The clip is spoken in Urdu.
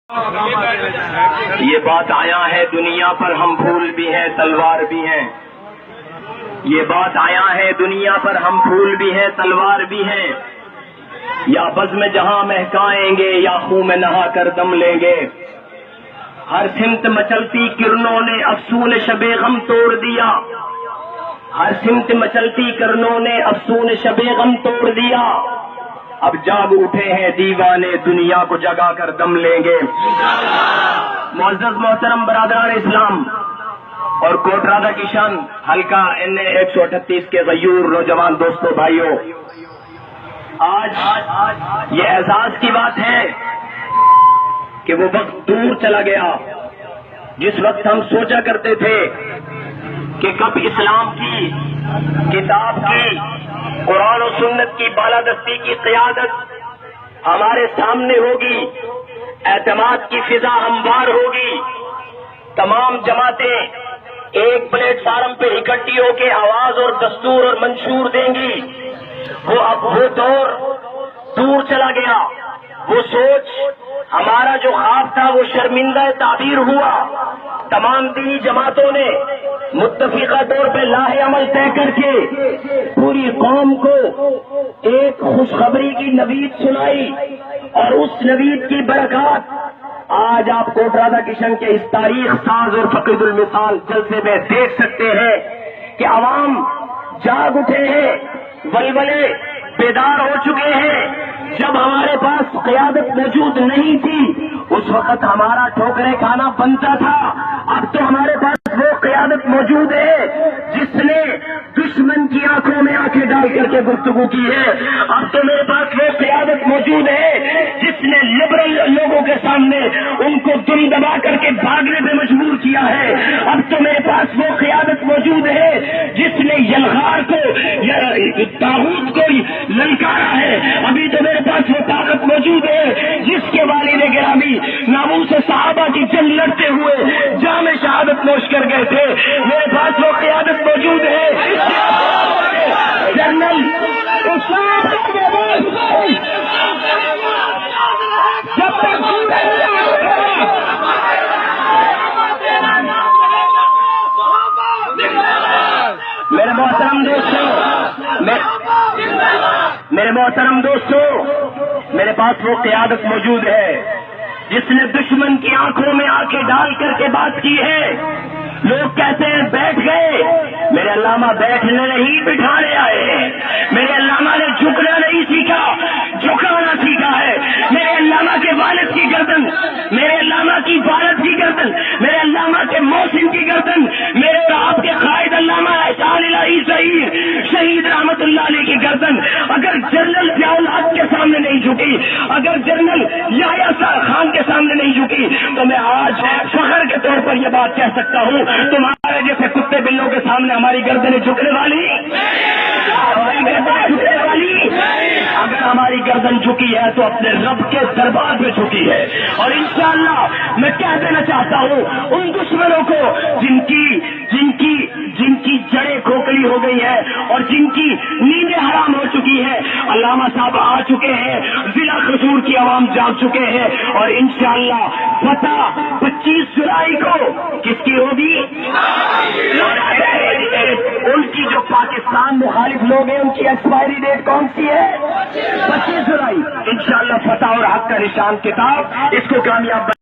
یہ بات آیا ہے دنیا پر ہم پھول بھی ہیں تلوار بھی ہیں. یہ بات آیا ہے دنیا پر ہم پھول بھی ہیں تلوار بھی ہیں. یا بزم جہاں مہکائیں گے یا خون میں نہا کر دم لیں گے. ہر سمت مچلتی کرنوں نے افسون شب غم توڑ دیا. ہر سمت مچلتی کرنوں نے افسون شب غم توڑ دیا. اب جاگ اٹھے ہیں دیوانے دنیا کو جگا کر دم لیں گے. معزز محترم برادران اسلام اور کوٹ رادھا کشن حلقہ NA 138 کے غیور نوجوان دوستوں بھائیوں، آج یہ اعزاز کی بات ہے کہ وہ وقت دور چلا گیا جس وقت ہم سوچا کرتے تھے کہ کب اسلام کی کتاب کی قرآن و سنت کی بالادستی کی قیادت ہمارے سامنے ہوگی، اعتماد کی فضا ہموار ہوگی، تمام جماعتیں ایک پلیٹ فارم پہ اکٹھی ہو کے آواز اور دستور اور منشور دیں گی. وہ دور دور چلا گیا. وہ سوچ ہمارا جو خواب تھا وہ شرمندہ تعبیر ہوا. تمام دینی جماعتوں نے متفقہ طور پہ لاہ عمل طے کر کے پوری قوم کو ایک خوشخبری کی نوید سنائی، اور اس نوید کی برکات آج آپ کوٹ رادھا کشن کے اس تاریخ ساز اور فقید المثال جلسے میں دیکھ سکتے ہیں کہ عوام جاگ اٹھے ہیں، ولولے بیدار ہو چکے ہیں. جب ہمارے پاس قیادت موجود نہیں تھی اس وقت ہمارا ٹھوکرے کھانا بنتا تھا. اب تو ہمارے پاس وہ قیادت موجود ہے جس نے دشمن کی آنکھوں میں آنکھیں ڈال کر کے گفتگو کی ہے. اب تو میرے پاس وہ قیادت موجود ہے جس نے لبرل لوگوں کے سامنے ان کو دم دبا کر کے بھاگنے پہ مجبور کیا ہے. اب تو میرے پاس وہ قیادت موجود ہے جس نے یلغار کو طاغوت کو للکارا ہے. ابھی تو میرے پاس وہ طاقت موجود ہے جس کے والد گرامی ناموس صحابہ کی جنگ لڑتے ہوئے جام شہادت نوش کر گئے تھے. میرے پاس وہ قیادت موجود ہے جنرل جب تک میرے محترم دوستوں میرے پاس وہ قیادت موجود ہے جس نے دشمن کی آنکھوں میں آنکھیں ڈال کر کے بات کی ہے. لوگ کہتے ہیں بیٹھ گئے، میرے علامہ بیٹھنے نہیں بٹھانے آئے ہیں. میرے علامہ نے جھکنا نہیں سیکھا، جھکانا سیکھا ہے. میرے علامہ کے والد کی گردن، میرے علامہ کی والد کی گردن، میرے علامہ کے محسن کی گردن، میرے اور آپ کے قائد علامہ احسان الہی شہید رحمت اللہ علیہ کی گردن اگر جنرل ضیاء الحق کے سامنے نہیں جھکی، اگر جنرل یحییٰ خان کے سامنے نہیں جھکی، تو میں آج فخر کے طور پر یہ بات کہہ سکتا ہوں تمہارے جیسے کتے بلوں کے سامنے ہماری گردنیں جھکنے والی، ہماری گردنیں جھکنے والی. اگر ہماری گردن جھکی ہے تو اپنے رب کے دربار میں جھکی ہے. اور انشاءاللہ میں کہہ دینا چاہتا ہوں ان دشمنوں کو جن کی جڑیں کھوکھلی ہو گئی ہے اور جن کی نیندیں حرام ہو چکی ہے، علامہ صاحب آ چکے ہیں، ضلع قصور کی عوام جاگ چکے ہیں، اور انشاءاللہ فتح 25 جولائی کو کس کی ہوگی؟ ان کی جو پاکستان مخالف لوگ ہیں ان کی ایکسپائری ڈیٹ کون سی ہے؟ 25 جولائی. انشاءاللہ فتح اور حق کا نشان کتاب اس کو کامیاب